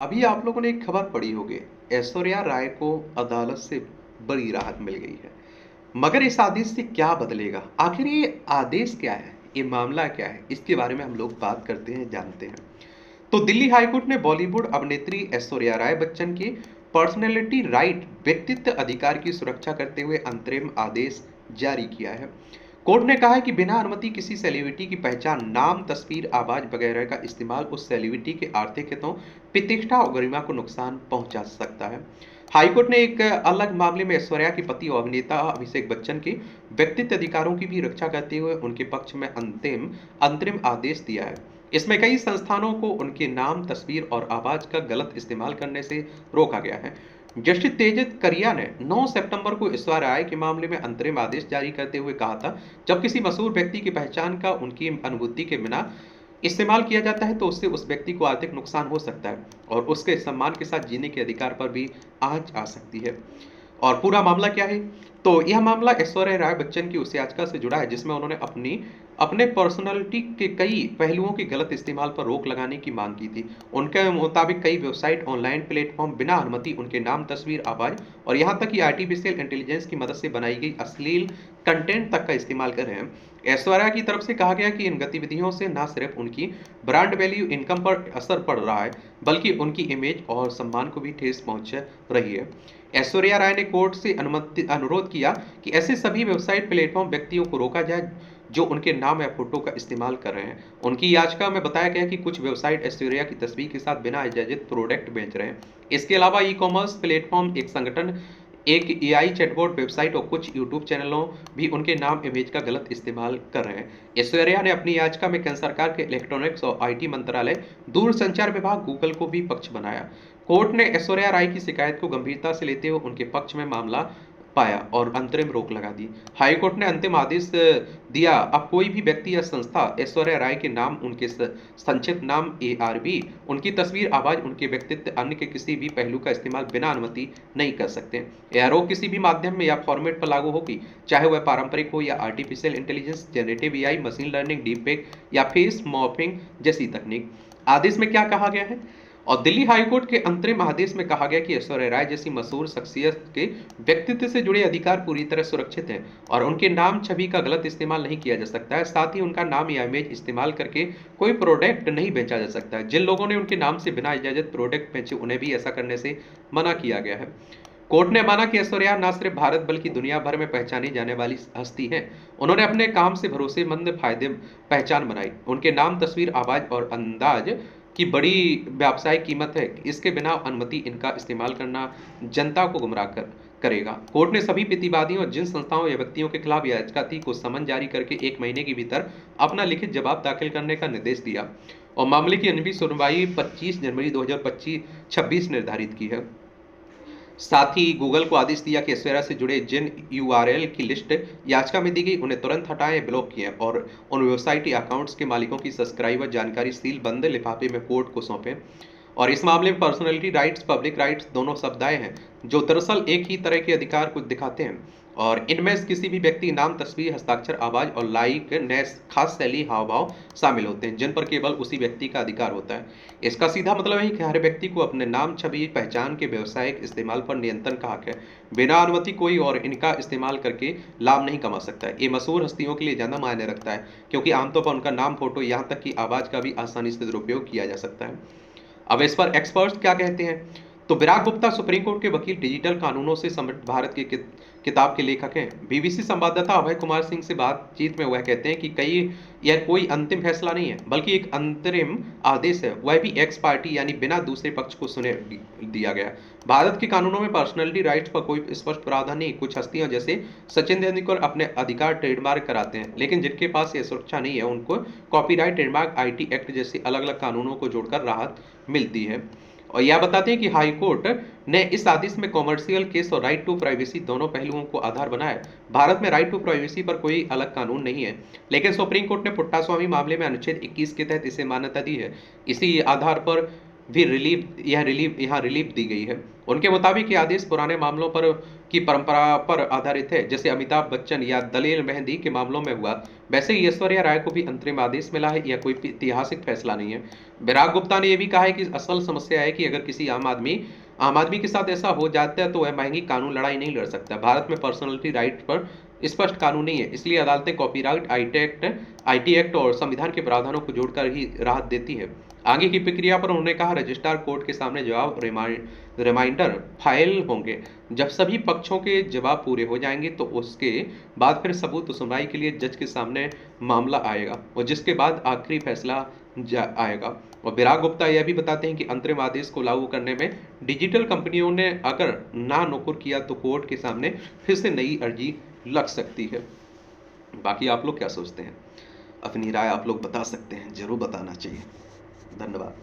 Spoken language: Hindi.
अभी आप लोगों ने एक खबर पढ़ी होगी। ऐश्वर्या राय को अदालत से बड़ी राहत मिल गई है। मगर इस आदेश से क्या बदलेगा? आखिर ये आदेश क्या है? ये मामला क्या है? इसके बारे में हम लोग बात करते हैं, जानते हैं। तो दिल्ली हाईकोर्ट ने बॉलीवुड अभिनेत्री ऐश्वर्या राय बच्चन की पर्सनैलिटी राइट व्यक्तित्व अधिकार की सुरक्षा करते हुए अंतरिम आदेश जारी किया है। कोर्ट ने कहा है कि बिना अनुमति किसी सेलिब्रिटी की पहचान, नाम, तस्वीर, आवाज वगैरह का इस्तेमाल उस सेलिब्रिटी के आर्थिक हितों, प्रतिष्ठा और गरिमा को नुकसान पहुंचा सकता है। हाईकोर्ट ने एक अलग मामले में ऐश्वर्या के पति और अभिनेता अभिषेक बच्चन के व्यक्तित्व अधिकारों की भी रक्षा करते हुए उनके पक्ष में अंतरिम आदेश दिया है। इसमें कई संस्थानों को उनके नाम, तस्वीर और आवाज का गलत इस्तेमाल करने से रोका गया है। जस्टिस तेजित करिया ने 9 सितंबर को ऐश्वर्या राय के मामले में अंतरिम आदेश जारी करते हुए कहा था, जब किसी मशहूर व्यक्ति की पहचान का उनकी अनुभूति के बिना इस्तेमाल किया जाता है तो उससे उस व्यक्ति को आर्थिक नुकसान हो सकता है और उसके सम्मान के साथ जीने के अधिकार पर भी आंच आ सकती है। और पूरा मामला क्या है? तो यह मामला ऐश्वर्या राय बच्चन की उस याचिका से जुड़ा है जिसमें उन्होंने अपने पर्सनालिटी के कई पहलुओं के गलत इस्तेमाल पर रोक लगाने की मांग की थी। उनके मुताबिक कई वेबसाइट, ऑनलाइन प्लेटफॉर्म बिना अनुमति उनके नाम, तस्वीर, आवाज और यहां तक कि आर्टिफिशियल इंटेलिजेंस की मदद से बनाई गई अश्लील कंटेंट तक का इस्तेमाल कर रहे हैं। ऐश्वर्या की तरफ से कहा गया कि इन गतिविधियों से न सिर्फ उनकी ब्रांड वैल्यू, इनकम पर असर पड़ रहा है, बल्कि उनकी इमेज और सम्मान को भी ठेस पहुंच रही है। ऐश्वर्या राय ने कोर्ट से अनुरोध किया कि ऐसे सभी वेबसाइट, प्लेटफॉर्म, व्यक्तियों को रोका जाए जो उनके नाम या फोटो का इस्तेमाल कर रहे हैं। उनकी याचिका में बताया गया कि कुछ वेबसाइट ऐश्वर्या की तस्वीर के साथ बिना इजाजत प्रोडक्ट बेच रहे हैं। इसके अलावा ई कॉमर्स प्लेटफॉर्म, एक संगठन, एक एआई चैटबॉट वेबसाइट और कुछ यूट्यूब चैनलों भी उनके नाम, इमेज का गलत इस्तेमाल कर रहे हैं। ऐश्वर्या ने अपनी याचिका में केंद्र सरकार के इलेक्ट्रॉनिक्स और आईटी मंत्रालय, दूरसंचार विभाग, गूगल को भी पक्ष बनाया। कोर्ट ने ऐश्वर्या राय की शिकायत को गंभीरता से लेते हुए उनके पक्ष में मामला पाया और अंतरिम रोक लगा दी। हाईकोर्ट ने अंतिम आदेश दिया, अब कोई भी व्यक्ति या संस्था ऐश्वर्या राय के नाम, उनके संक्षिप्त नाम एआरबी, उनकी तस्वीर, आवाज, उनके व्यक्तित्व, अन्य के किसी भी पहलू का इस्तेमाल बिना अनुमति नहीं कर सकते। यह रोक किसी भी माध्यम में या फॉर्मेट पर लागू होगी, चाहे वह पारंपरिक हो या artificial intelligence, generative AI, machine learning, deepfake या फेस मॉर्फिंग जैसी तकनीक। आदेश में क्या कहा गया है? और दिल्ली हाईकोर्ट के अंतरिम आदेश में कहा गया कि ऐश्वर्या राय जैसी मशहूर शख्सियत के व्यक्तित्व से जुड़े अधिकार पूरी तरह सुरक्षित हैं और उनके नाम, छवि का गलत इस्तेमाल नहीं किया जा सकता है। साथ ही उनका नाम या इमेज इस्तेमाल करके कोई प्रोडक्ट नहीं बेचा जा सकता है। जिन लोगों ने उनके नाम से बिना इजाजत प्रोडक्ट बेचे, उन्हें भी ऐसा करने से मना किया गया है। कोर्ट ने माना कि ऐश्वर्या न सिर्फ भारत बल्कि दुनिया भर में पहचानी जाने वाली हस्ती हैं। उन्होंने अपने काम से भरोसेमंद फायदे पहचान बनाई। उनके नाम, तस्वीर, आवाज और अंदाज की बड़ी व्यावसायिक कीमत है। इसके बिना अनुमति इनका इस्तेमाल करना जनता को गुमराह करेगा। कोर्ट ने सभी प्रतिवादियों और जिन संस्थाओं या व्यक्तियों के खिलाफ याचिका थी को समन जारी करके 1 महीने के भीतर अपना लिखित जवाब दाखिल करने का निर्देश दिया और मामले की अगली सुनवाई 25 जनवरी 2026 निर्धारित की है। साथ ही गूगल को आदेश दिया कि ऐश्वर्या से जुड़े जिन यूआरएल की लिस्ट याचिका में दी गई उन्हें तुरंत हटाएं, ब्लॉक किए और उन वेबसाइट या अकाउंट्स के मालिकों की सब्सक्राइबर जानकारी सील बंद लिफाफे में कोर्ट को सौंपें। और इस मामले में पर्सनैलिटी राइट्स, पब्लिक राइट्स दोनों शब्द आए हैं जो दरअसल एक ही तरह के अधिकार को दिखाते हैं और इनमें से किसी भी व्यक्ति नाम, तस्वीर, हस्ताक्षर, आवाज और लाइक नए खास शैली, हाव भाव शामिल होते हैं जिन पर केवल उसी व्यक्ति का अधिकार होता है। इसका सीधा मतलब है कि हर व्यक्ति को अपने नाम, छवि, पहचान के व्यावसायिक इस्तेमाल पर नियंत्रण का हक है। बिना अनुमति कोई और इनका इस्तेमाल करके लाभ नहीं कमा सकता है। ये मशहूर हस्तियों के लिए ज़्यादा मायने रखता है क्योंकि आमतौर पर उनका नाम, फोटो, यहाँ तक कि आवाज़ का भी आसानी से दुरुपयोग किया जा सकता है। अब इस पर एक्सपर्ट्स क्या कहते हैं? तो विराग गुप्ता सुप्रीम कोर्ट के वकील, डिजिटल कानूनों से समृद्ध भारत के किताब के लेखक हैं। बीबीसी संवाददाता अभय कुमार सिंह से बातचीत में वह कहते हैं कि यह कोई अंतिम फैसला नहीं है बल्कि एक अंतरिम आदेश है, वह भी एक्स पार्टी यानी बिना दूसरे पक्ष को सुने दिया गया। भारत के कानूनों में पर्सनैलिटी राइट्स पर कोई स्पष्ट प्रावधान नहीं। कुछ हस्तियां जैसे सचिन तेंदुलकर अपने अधिकार ट्रेडमार्क कराते हैं, लेकिन जिनके पास यह सुरक्षा नहीं है उनको कॉपीराइट, ट्रेडमार्क, आईटी एक्ट जैसे अलग अलग कानूनों को जोड़कर राहत मिलती है। और यह बताते हैं कि हाई कोर्ट ने इस आदेश में कॉमर्शियल केस और राइट टू प्राइवेसी दोनों पहलुओं को आधार बनाया। भारत में राइट टू प्राइवेसी पर कोई अलग कानून नहीं है, लेकिन सुप्रीम कोर्ट ने पुट्टास्वामी मामले में अनुच्छेद 21 के तहत इसे मान्यता दी है। इसी आधार पर भी रिलीफ यहाँ रिलीफ दी गई है। उनके मुताबिक ये आदेश पुराने मामलों पर की परंपरा पर आधारित है, जैसे अमिताभ बच्चन या दलील मेहंदी के मामलों में हुआ। वैसे ही ऐश्वर्या राय को भी अंतरिम आदेश मिला है, यह कोई ऐतिहासिक फैसला नहीं है। विराग गुप्ता ने यह भी कहा है कि असल समस्या है कि अगर किसी आम आदमी के साथ ऐसा हो जाता है तो वह महंगी कानून लड़ाई नहीं लड़ सकता। भारत में पर्सनलिटी राइट पर स्पष्ट कानून नहीं है, इसलिए अदालतें कॉपीराइट आईटी एक्ट और संविधान के प्रावधानों को जोड़कर ही राहत देती है। आगे की प्रक्रिया पर उन्होंने कहा, रजिस्ट्रार कोर्ट के सामने जवाब रिमाइंडर फाइल होंगे। जब सभी पक्षों के जवाब पूरे हो जाएंगे तो उसके बाद फिर सबूत सुनवाई के लिए जज के सामने मामला आएगा और जिसके बाद आखिरी फैसला आएगा। और विराग गुप्ता यह भी बताते हैं कि अंतरिम आदेश को लागू करने में डिजिटल कंपनियों ने अगर ना नुकुर किया तो कोर्ट के सामने फिर से नई अर्जी लग सकती है। बाकी आप लोग क्या सोचते हैं? अपनी राय आप लोग बता सकते हैं, जरूर बताना चाहिए। धन्यवाद।